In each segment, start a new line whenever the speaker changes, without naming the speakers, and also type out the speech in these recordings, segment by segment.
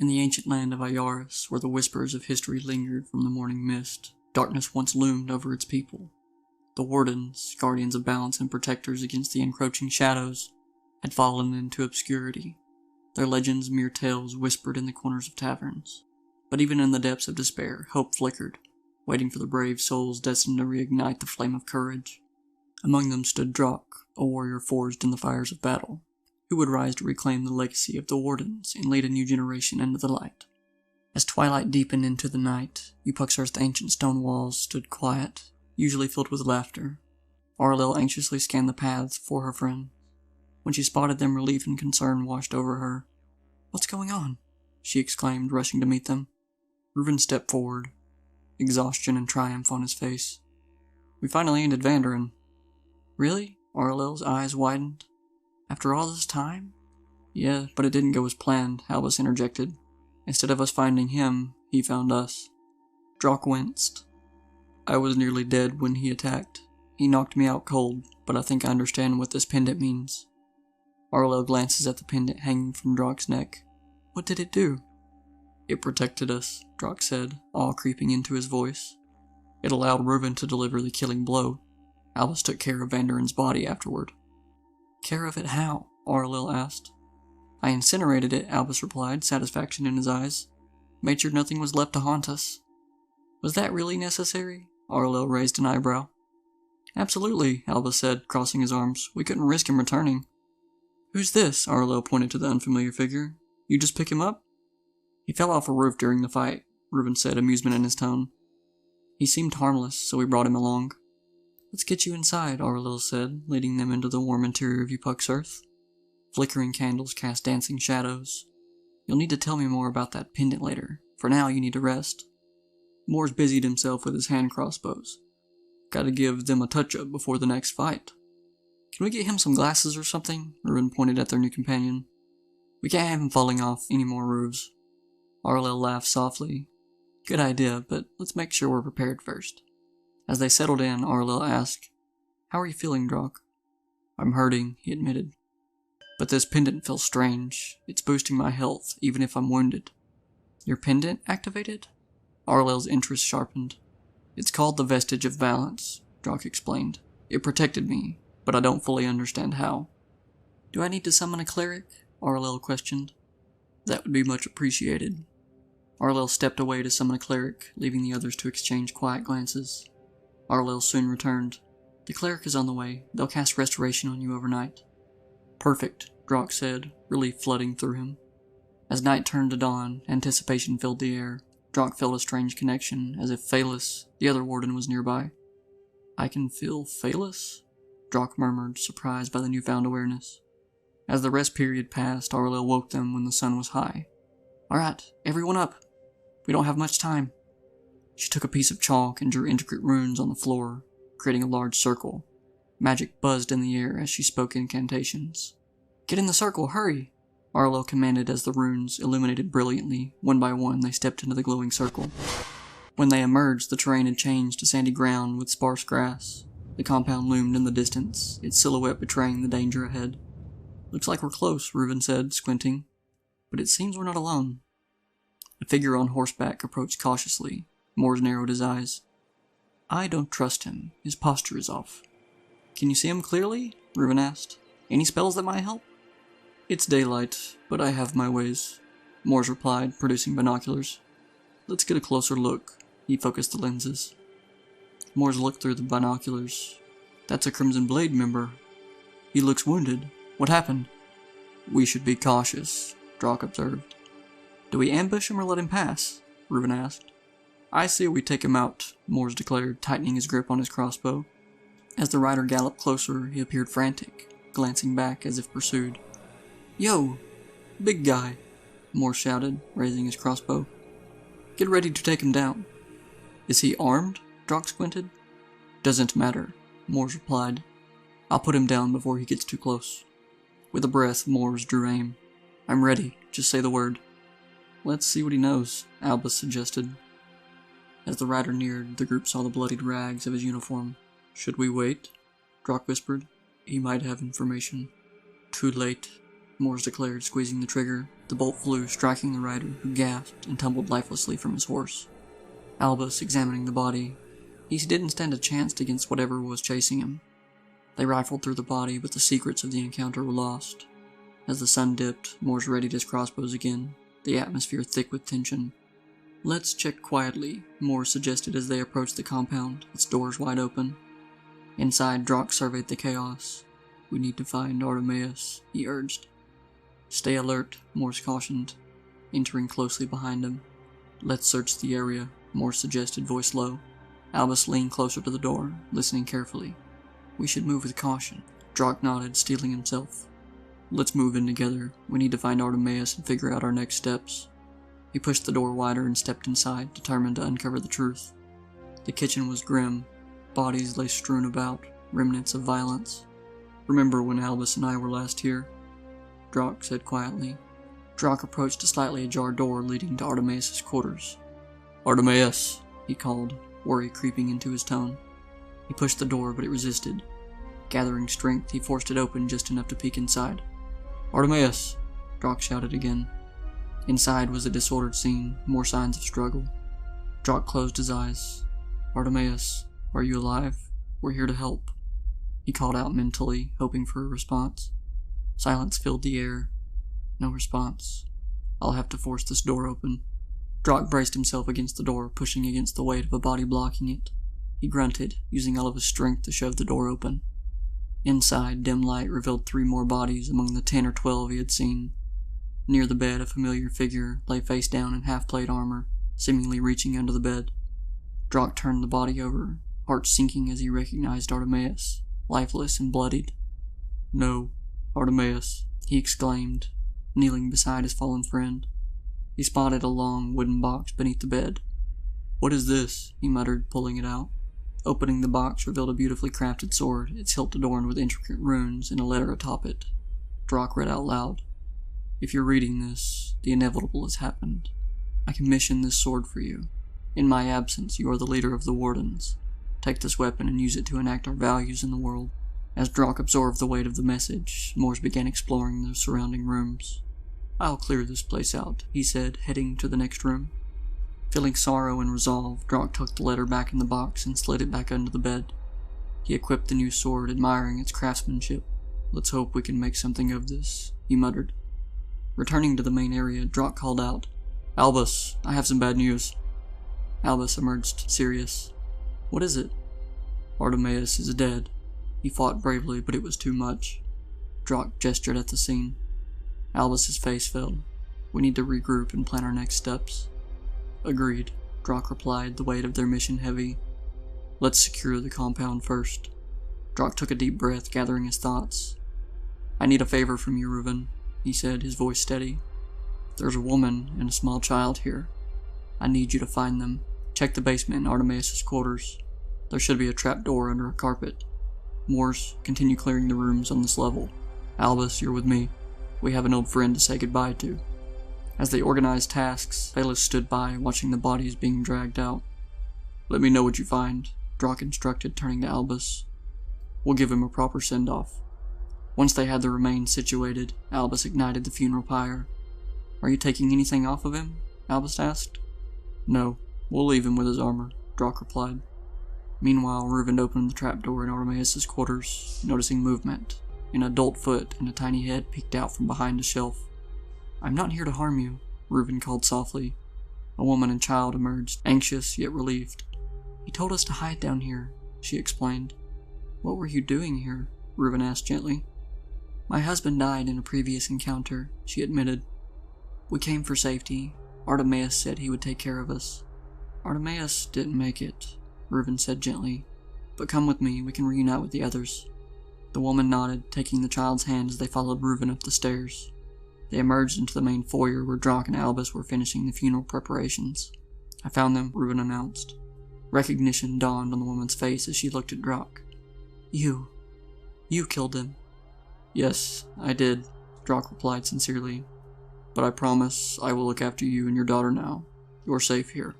In the ancient land of Ayaris, where the whispers of history lingered from the morning mist, darkness once loomed over its people. The wardens, guardians of balance and protectors against the encroaching shadows, had fallen into obscurity, their legends mere tales whispered in the corners of taverns. But even in the depths of despair, hope flickered, waiting for the brave souls destined to reignite the flame of courage. Among them stood Drak, a warrior forged in the fires of battle, who would rise to reclaim the legacy of the Wardens and lead a new generation into the light. As twilight deepened into the night, Upuxar's ancient stone walls stood quiet, usually filled with laughter. Arlil anxiously scanned the paths for her friend. When she spotted them, relief and concern washed over her. "What's going on?" she exclaimed, rushing to meet them. Reuven stepped forward, exhaustion and triumph on his face. "We finally ended Vandarin." "Really?" Arlil's eyes widened. "After all this time?" "Yeah, but it didn't go as planned," Albus interjected. "Instead of us finding him, he found us." Drak winced. "I was nearly dead when he attacked. He knocked me out cold, but I think I understand what this pendant means." Arlo glances at the pendant hanging from Drak's neck. "What did it do?" "It protected us," Drak said, awe creeping into his voice. "It allowed Reuven to deliver the killing blow. Albus took care of Vandarin's body afterward." "Care of it how?" Arlil asked. "I incinerated it," Albus replied, satisfaction in his eyes. "Made sure nothing was left to haunt us." "Was that really necessary?" Arlil raised an eyebrow. "Absolutely," Albus said, crossing his arms. "We couldn't risk him returning." "Who's this?" Arlo pointed to the unfamiliar figure. "You just pick him up?" "He fell off a roof during the fight," Reuven said, amusement in his tone. "He seemed harmless, so we brought him along." "Let's get you inside," Arlil said, leading them into the warm interior of Upuxarth. Flickering candles cast dancing shadows. "You'll need to tell me more about that pendant later. For now, you need to rest." Mors busied himself with his hand crossbows. "Gotta give them a touch-up before the next fight." "Can we get him some glasses or something?" Reuven pointed at their new companion. "We can't have him falling off any more roofs." Arlil laughed softly. "Good idea, but let's make sure we're prepared first." As they settled in, Arlil asked, "How are you feeling, Drak?" "I'm hurting," he admitted. "But this pendant feels strange. It's boosting my health, even if I'm wounded." "Your pendant activated?" Arlil's interest sharpened. "It's called the Vestige of Balance," Drak explained. "It protected me, but I don't fully understand how." "Do I need to summon a cleric?" Arlil questioned. "That would be much appreciated." Arlil stepped away to summon a cleric, leaving the others to exchange quiet glances. Arlil soon returned. "The cleric is on the way. They'll cast restoration on you overnight." "Perfect," Drak said, relief flooding through him. As night turned to dawn, anticipation filled the air. Drak felt a strange connection, as if Phalis, the other warden, was nearby. "I can feel Phalis?" Drak murmured, surprised by the newfound awareness. As the rest period passed, Arlil woke them when the sun was high. "Alright, everyone up. We don't have much time." She took a piece of chalk and drew intricate runes on the floor, creating a large circle. Magic buzzed in the air as she spoke incantations. "Get in the circle, hurry!" Arlo commanded as the runes illuminated brilliantly. One by one, they stepped into the glowing circle. When they emerged, the terrain had changed to sandy ground with sparse grass. The compound loomed in the distance, its silhouette betraying the danger ahead. "Looks like we're close," Reuven said, squinting. "But it seems we're not alone." A figure on horseback approached cautiously. Mors narrowed his eyes. "I don't trust him. His posture is off." "Can you see him clearly?" Reuven asked. "Any spells that might help?" "It's daylight, but I have my ways," Mors replied, producing binoculars. "Let's get a closer look." He focused the lenses. Mors looked through the binoculars. "That's a Crimson Blade member. He looks wounded. What happened?" "We should be cautious," Drak observed. "Do we ambush him or let him pass?" Reuven asked. "I say we take him out," Mors declared, tightening his grip on his crossbow. As the rider galloped closer, he appeared frantic, glancing back as if pursued. "Yo! Big guy!" Mors shouted, raising his crossbow. "Get ready to take him down." "Is he armed?" Drak squinted. "Doesn't matter," Mors replied. "I'll put him down before he gets too close." With a breath, Mors drew aim. "I'm ready. Just say the word." "Let's see what he knows," Albus suggested. As the rider neared, the group saw the bloodied rags of his uniform. "Should we wait?" Drak whispered. "He might have information." "Too late." Morse declared, squeezing the trigger. The bolt flew, striking the rider, who gasped and tumbled lifelessly from his horse. Albus examining the body. He didn't stand a chance against whatever was chasing him. They rifled through the body, but the secrets of the encounter were lost. As the sun dipped, Morse readied his crossbows again, the atmosphere thick with tension. "Let's check quietly," Morse suggested as they approached the compound, its doors wide open. Inside, Drock surveyed the chaos. "We need to find Artemis," he urged. "Stay alert," Morse cautioned, entering closely behind him. "Let's search the area," Morse suggested, voice low. Albus leaned closer to the door, listening carefully. "We should move with caution." Drock nodded, steeling himself. "Let's move in together. We need to find Artemis and figure out our next steps." He pushed the door wider and stepped inside, determined to uncover the truth. The kitchen was grim. Bodies lay strewn about, remnants of violence. "Remember when Albus and I were last here?" Drock said quietly. Drock approached a slightly ajar door leading to Artemis' quarters. "Artemis," he called, worry creeping into his tone. He pushed the door, but it resisted. Gathering strength, he forced it open just enough to peek inside. "Artemis!" Drock shouted again. Inside was a disordered scene, more signs of struggle. Drock closed his eyes. "Artemis, are you alive? We're here to help." He called out mentally, hoping for a response. Silence filled the air. No response. "I'll have to force this door open." Drock braced himself against the door, pushing against the weight of a body blocking it. He grunted, using all of his strength to shove the door open. Inside, dim light revealed 3 more bodies among the 10 or 12 he had seen. Near the bed, a familiar figure lay face down in half-plate armor, seemingly reaching under the bed. Drock turned the body over, heart sinking as he recognized Artemis, lifeless and bloodied. "No, Artemis," he exclaimed, kneeling beside his fallen friend. He spotted a long wooden box beneath the bed. "What is this?" he muttered, pulling it out. Opening the box revealed a beautifully crafted sword, its hilt adorned with intricate runes and a letter atop it. Drock read out loud. "If you're reading this, the inevitable has happened. I commissioned this sword for you. In my absence, you are the leader of the Wardens. Take this weapon and use it to enact our values in the world." As Drock absorbed the weight of the message, Morse began exploring the surrounding rooms. "I'll clear this place out," he said, heading to the next room. Feeling sorrow and resolve, Drock tucked the letter back in the box and slid it back under the bed. He equipped the new sword, admiring its craftsmanship. "Let's hope we can make something of this," he muttered. Returning to the main area, Drock called out, "Albus, I have some bad news." Albus emerged, serious. "What is it?" "Artemis is dead. He fought bravely, but it was too much." Drock gestured at the scene. Albus's face fell. "We need to regroup and plan our next steps." "Agreed," Drock replied, the weight of their mission heavy. "Let's secure the compound first." Drock took a deep breath, gathering his thoughts. "I need a favor from you, Reuven," he said, his voice steady. "There's a woman and a small child here. I need you to find them. Check the basement in Artemis' quarters. There should be a trap door under a carpet. Morse, continue clearing the rooms on this level. Albus, you're with me. We have an old friend to say goodbye to." As they organized tasks, Phelis stood by, watching the bodies being dragged out. "Let me know what you find," Drock instructed, turning to Albus. "We'll give him a proper send-off." Once they had the remains situated, Albus ignited the funeral pyre. "Are you taking anything off of him?" Albus asked. "No, we'll leave him with his armor," Drock replied. Meanwhile, Reuven opened the trapdoor in Artemis' quarters, noticing movement. An adult foot and a tiny head peeked out from behind a shelf. "I'm not here to harm you," Reuven called softly. A woman and child emerged, anxious yet relieved. "He told us to hide down here," she explained. "What were you doing here?" Reuven asked gently. "My husband died in a previous encounter," she admitted. "We came for safety. Artemis said he would take care of us." "Artemis didn't make it," Reuven said gently. "But come with me, we can reunite with the others." The woman nodded, taking the child's hand as they followed Reuven up the stairs. They emerged into the main foyer where Drock and Albus were finishing the funeral preparations. "I found them," Reuven announced. Recognition dawned on the woman's face as she looked at Drock. You killed them." "Yes, I did," Drock replied sincerely. "But I promise I will look after you and your daughter now. You're safe here."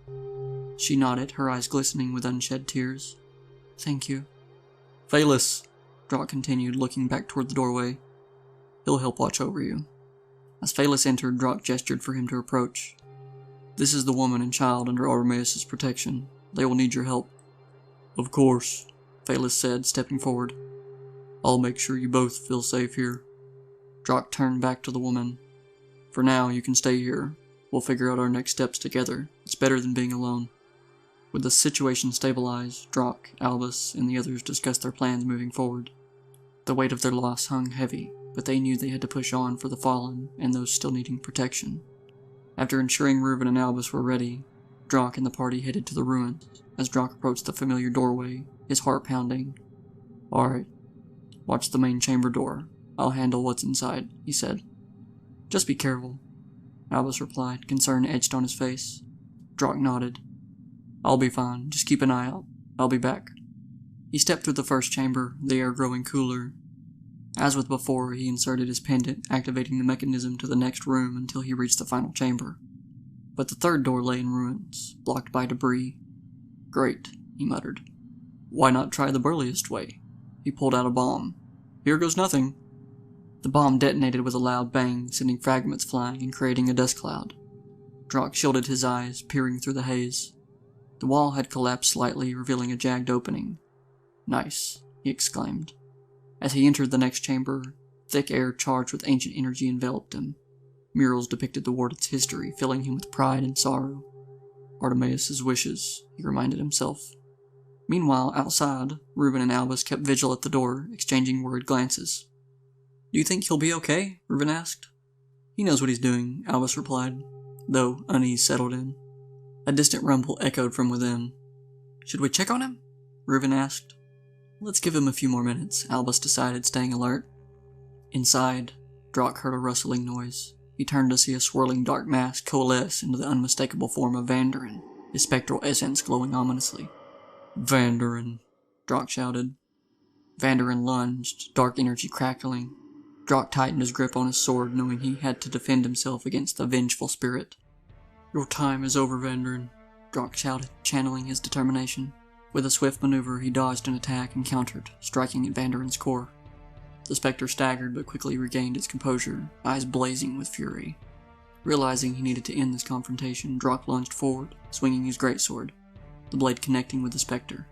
She nodded, her eyes glistening with unshed tears. "Thank you." "Phelis," Drock continued, looking back toward the doorway. He'll help watch over you. As Phelis entered, Drock gestured for him to approach. This is the woman and child under Artemis' protection. They will need your help. Of course, Phelis said, stepping forward. I'll make sure you both feel safe here. Drock turned back to the woman. For now, you can stay here. We'll figure out our next steps together. It's better than being alone. With the situation stabilized, Drock, Albus, and the others discussed their plans moving forward. The weight of their loss hung heavy, but they knew they had to push on for the fallen and those still needing protection. After ensuring Reuben and Albus were ready, Drock and the party headed to the ruins. As Drock approached the familiar doorway, his heart pounding. Alright, watch the main chamber door. I'll handle what's inside, he said. Just be careful, Albus replied, concern etched on his face. Drock nodded. I'll be fine, just keep an eye out. I'll be back. He stepped through the first chamber, the air growing cooler. As with before, he inserted his pendant, activating the mechanism to the next room until he reached the final chamber. But the third door lay in ruins, blocked by debris. Great, he muttered. Why not try the burliest way? He pulled out a bomb. Here goes nothing. The bomb detonated with a loud bang, sending fragments flying and creating a dust cloud. Drock shielded his eyes, peering through the haze. The wall had collapsed slightly, revealing a jagged opening. Nice, he exclaimed. As he entered the next chamber, thick air charged with ancient energy enveloped him. Murals depicted the warden's history, filling him with pride and sorrow. Artemis' wishes, he reminded himself. Meanwhile, outside, Reuben and Albus kept vigil at the door, exchanging worried glances. Do you think he'll be okay? Reuben asked. He knows what he's doing, Albus replied, though unease settled in. A distant rumble echoed from within. Should we check on him? Reuben asked. Let's give him a few more minutes, Albus decided, staying alert. Inside, Drock heard a rustling noise. He turned to see a swirling dark mass coalesce into the unmistakable form of Vandarin, his spectral essence glowing ominously. Vandarin, Drock shouted. Vandarin lunged, dark energy crackling. Drock tightened his grip on his sword, knowing he had to defend himself against the vengeful spirit. Your time is over, Vandarin, Drock shouted, channeling his determination. With a swift maneuver, he dodged an attack and countered, striking at Vandarin's core. The specter staggered but quickly regained its composure, eyes blazing with fury. Realizing he needed to end this confrontation, Drock lunged forward, swinging his greatsword, the blade connecting with the specter.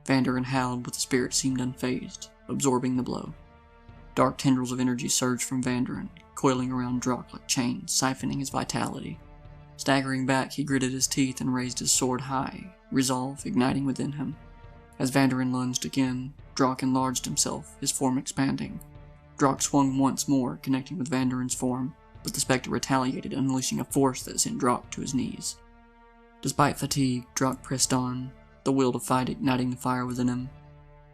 Vandarin howled, but the spirit seemed unfazed, absorbing the blow. Dark tendrils of energy surged from Vandarin, coiling around Drock like chains, siphoning his vitality. Staggering back, he gritted his teeth and raised his sword high, resolve igniting within him. As Vandarin lunged again, Drock enlarged himself, his form expanding. Drock swung once more, connecting with Vandarin's form, but the spectre retaliated, unleashing a force that sent Drock to his knees. Despite fatigue, Drock pressed on, the will to fight igniting the fire within him.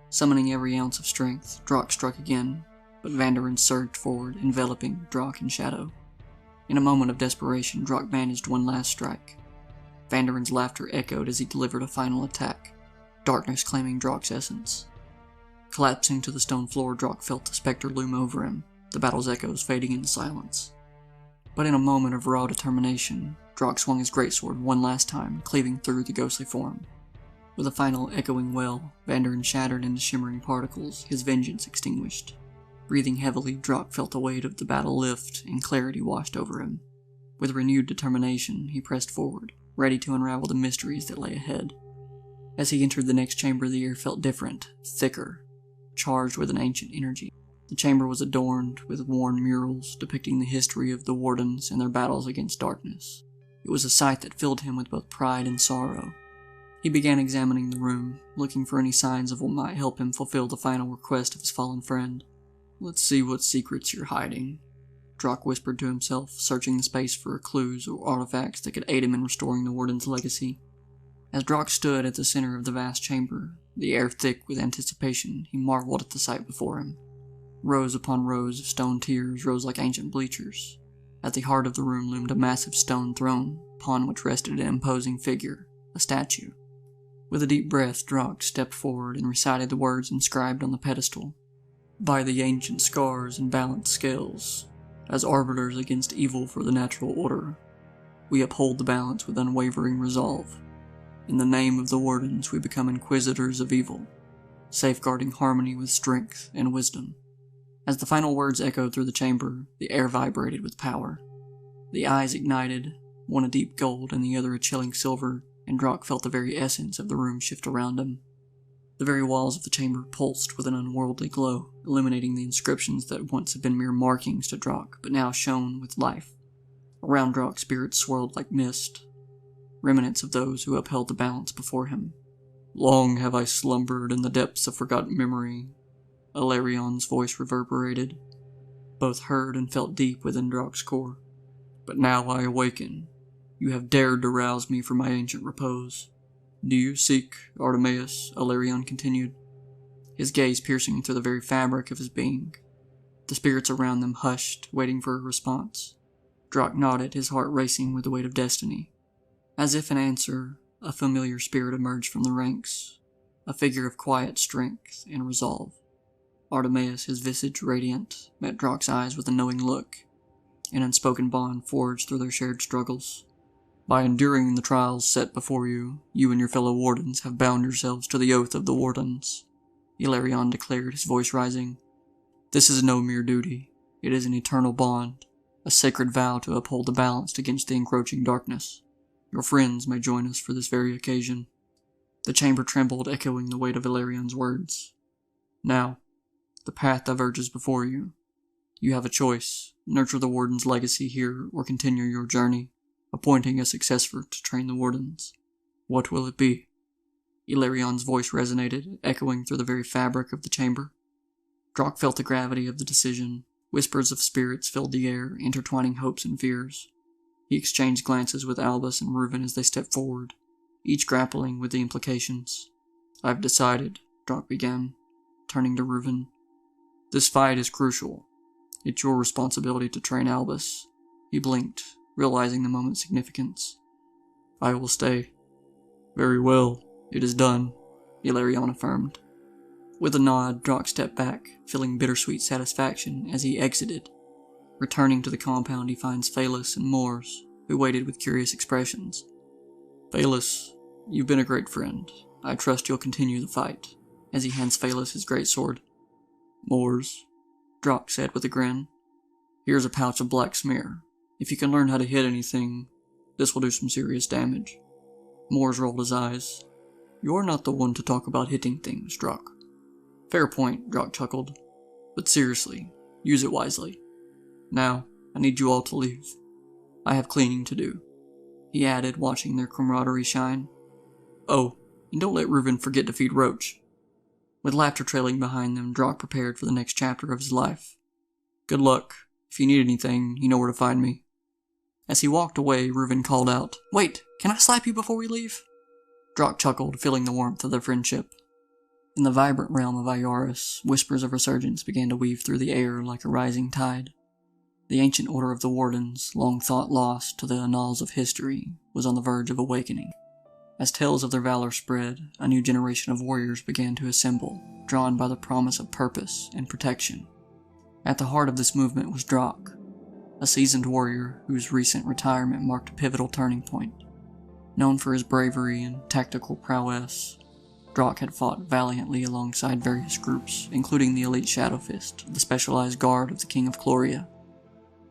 Summoning every ounce of strength, Drock struck again, but Vandarin surged forward, enveloping Drock in shadow. In a moment of desperation, Drock managed one last strike. Vandarin's laughter echoed as he delivered a final attack, darkness claiming Drock's essence. Collapsing to the stone floor, Drock felt the spectre loom over him, the battle's echoes fading into silence. But in a moment of raw determination, Drock swung his greatsword one last time, cleaving through the ghostly form. With a final echoing wail, Vandarin shattered into shimmering particles, his vengeance extinguished. Breathing heavily, Drock felt the weight of the battle lift, and clarity washed over him. With renewed determination, he pressed forward, ready to unravel the mysteries that lay ahead. As he entered the next chamber, the air felt different, thicker, charged with an ancient energy. The chamber was adorned with worn murals depicting the history of the Wardens and their battles against darkness. It was a sight that filled him with both pride and sorrow. He began examining the room, looking for any signs of what might help him fulfill the final request of his fallen friend. Let's see what secrets you're hiding, Drock whispered to himself, searching the space for clues or artifacts that could aid him in restoring the Warden's legacy. As Drock stood at the center of the vast chamber, the air thick with anticipation, he marveled at the sight before him. Rows upon rows of stone tiers rose like ancient bleachers. At the heart of the room loomed a massive stone throne, upon which rested an imposing figure, a statue. With a deep breath, Drock stepped forward and recited the words inscribed on the pedestal. By the ancient scars and balanced scales, as arbiters against evil for the natural order, we uphold the balance with unwavering resolve. In the name of the Wardens, we become inquisitors of evil, safeguarding harmony with strength and wisdom. As the final words echoed through the chamber, the air vibrated with power. The eyes ignited, one a deep gold and the other a chilling silver, and Drock felt the very essence of the room shift around him. The very walls of the chamber pulsed with an unworldly glow, illuminating the inscriptions that once had been mere markings to Drock, but now shone with life. Around Drock, spirits swirled like mist, remnants of those who upheld the balance before him. "Long have I slumbered in the depths of forgotten memory," Alarion's voice reverberated, both heard and felt deep within Drock's core. "But now I awaken. You have dared to rouse me from my ancient repose. Do you seek Artemis?" Alarion continued, his gaze piercing through the very fabric of his being. The spirits around them hushed, waiting for a response. Drock nodded, his heart racing with the weight of destiny. As if in answer, a familiar spirit emerged from the ranks, a figure of quiet strength and resolve. Artemis, his visage radiant, met Drock's eyes with a knowing look. An unspoken bond forged through their shared struggles. "By enduring the trials set before you, you and your fellow wardens have bound yourselves to the oath of the wardens," Ilarion declared, his voice rising. "This is no mere duty. It is an eternal bond, a sacred vow to uphold the balance against the encroaching darkness. Your friends may join us for this very occasion." The chamber trembled, echoing the weight of Ilarion's words. "Now, the path diverges before you. You have a choice: nurture the warden's legacy here, or continue your journey, appointing a successor to train the wardens. What will it be?" Ilarion's voice resonated, echoing through the very fabric of the chamber. Drock felt the gravity of the decision. Whispers of spirits filled the air, intertwining hopes and fears. He exchanged glances with Albus and Reuven as they stepped forward, each grappling with the implications. "I've decided," Drock began, turning to Reuven. "This fight is crucial. It's your responsibility to train Albus." He blinked, realizing the moment's significance. "I will stay." "Very well, it is done," Ilarion affirmed. With a nod, Drock stepped back, feeling bittersweet satisfaction as he exited. Returning to the compound, he finds Phaelus and Mors, who waited with curious expressions. "Phaelus, you've been a great friend. I trust you'll continue the fight," as he hands Phaelus his greatsword. "Mors," Drock said with a grin, "here's a pouch of black smear. If you can learn how to hit anything, this will do some serious damage." Mors rolled his eyes. "You're not the one to talk about hitting things, Drock." "Fair point," Drock chuckled. "But seriously, use it wisely. Now, I need you all to leave. I have cleaning to do," he added, watching their camaraderie shine. "Oh, and don't let Reuven forget to feed Roach." With laughter trailing behind them, Drock prepared for the next chapter of his life. "Good luck. If you need anything, you know where to find me." As he walked away, Reuven called out, "Wait, can I slap you before we leave?" Drock chuckled, feeling the warmth of their friendship. In the vibrant realm of Ioris, whispers of resurgence began to weave through the air like a rising tide. The ancient order of the Wardens, long thought lost to the annals of history, was on the verge of awakening. As tales of their valor spread, a new generation of warriors began to assemble, drawn by the promise of purpose and protection. At the heart of this movement was Drock, a seasoned warrior whose recent retirement marked a pivotal turning point. Known for his bravery and tactical prowess, Drock had fought valiantly alongside various groups, including the elite Shadow Fist, the specialized guard of the King of Chloria.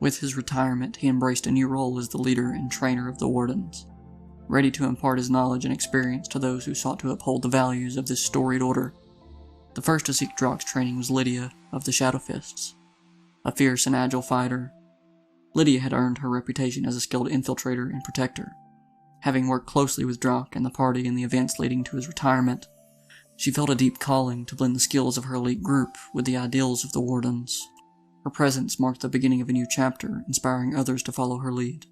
With his retirement, he embraced a new role as the leader and trainer of the Wardens, ready to impart his knowledge and experience to those who sought to uphold the values of this storied order. The first to seek Drock's training was Lydia of the Shadow Fists, a fierce and agile fighter. Lydia had earned her reputation as a skilled infiltrator and protector. Having worked closely with Drock and the party in the events leading to his retirement, she felt a deep calling to blend the skills of her elite group with the ideals of the Wardens. Her presence marked the beginning of a new chapter, inspiring others to follow her lead.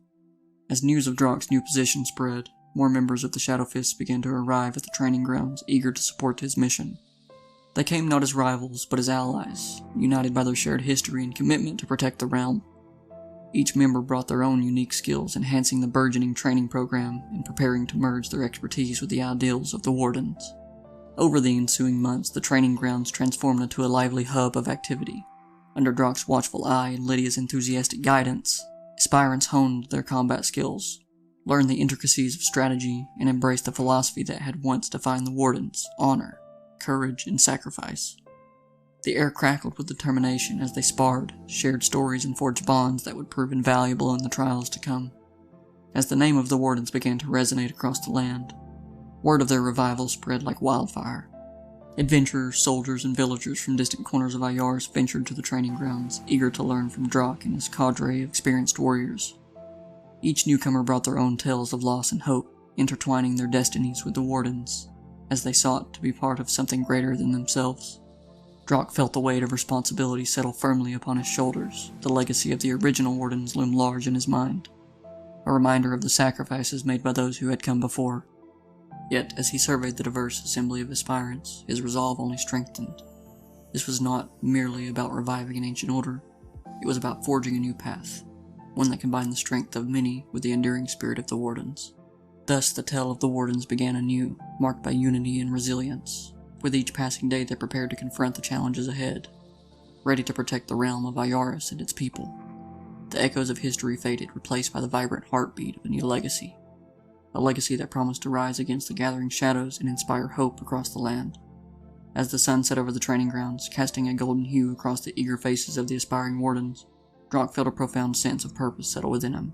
As news of Drock's new position spread, more members of the Shadow Fists began to arrive at the training grounds, eager to support his mission. They came not as rivals, but as allies, united by their shared history and commitment to protect the realm. Each member brought their own unique skills, enhancing the burgeoning training program and preparing to merge their expertise with the ideals of the Wardens. Over the ensuing months, the training grounds transformed into a lively hub of activity. Under Drock's watchful eye and Lydia's enthusiastic guidance, aspirants honed their combat skills, learned the intricacies of strategy, and embraced the philosophy that had once defined the Wardens: honor, courage, and sacrifice. The air crackled with determination as they sparred, shared stories, and forged bonds that would prove invaluable in the trials to come. As the name of the Wardens began to resonate across the land, word of their revival spread like wildfire. Adventurers, soldiers, and villagers from distant corners of Ayaris ventured to the training grounds, eager to learn from Drak and his cadre of experienced warriors. Each newcomer brought their own tales of loss and hope, intertwining their destinies with the Wardens, as they sought to be part of something greater than themselves. Drak felt the weight of responsibility settle firmly upon his shoulders. The legacy of the original Wardens loomed large in his mind, a reminder of the sacrifices made by those who had come before. Yet, as he surveyed the diverse assembly of aspirants, his resolve only strengthened. This was not merely about reviving an ancient order, it was about forging a new path, one that combined the strength of many with the enduring spirit of the Wardens. Thus the tale of the Wardens began anew, marked by unity and resilience. With each passing day they prepared to confront the challenges ahead, ready to protect the realm of Ayaris and its people. The echoes of history faded, replaced by the vibrant heartbeat of a new legacy. A legacy that promised to rise against the gathering shadows and inspire hope across the land. As the sun set over the training grounds, casting a golden hue across the eager faces of the aspiring Wardens, Drak felt a profound sense of purpose settle within him.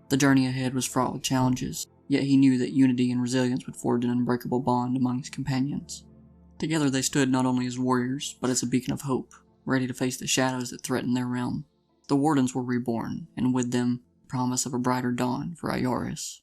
The journey ahead was fraught with challenges, yet he knew that unity and resilience would forge an unbreakable bond among his companions. Together they stood not only as warriors, but as a beacon of hope, ready to face the shadows that threatened their realm. The Wardens were reborn, and with them, the promise of a brighter dawn for Ayaris.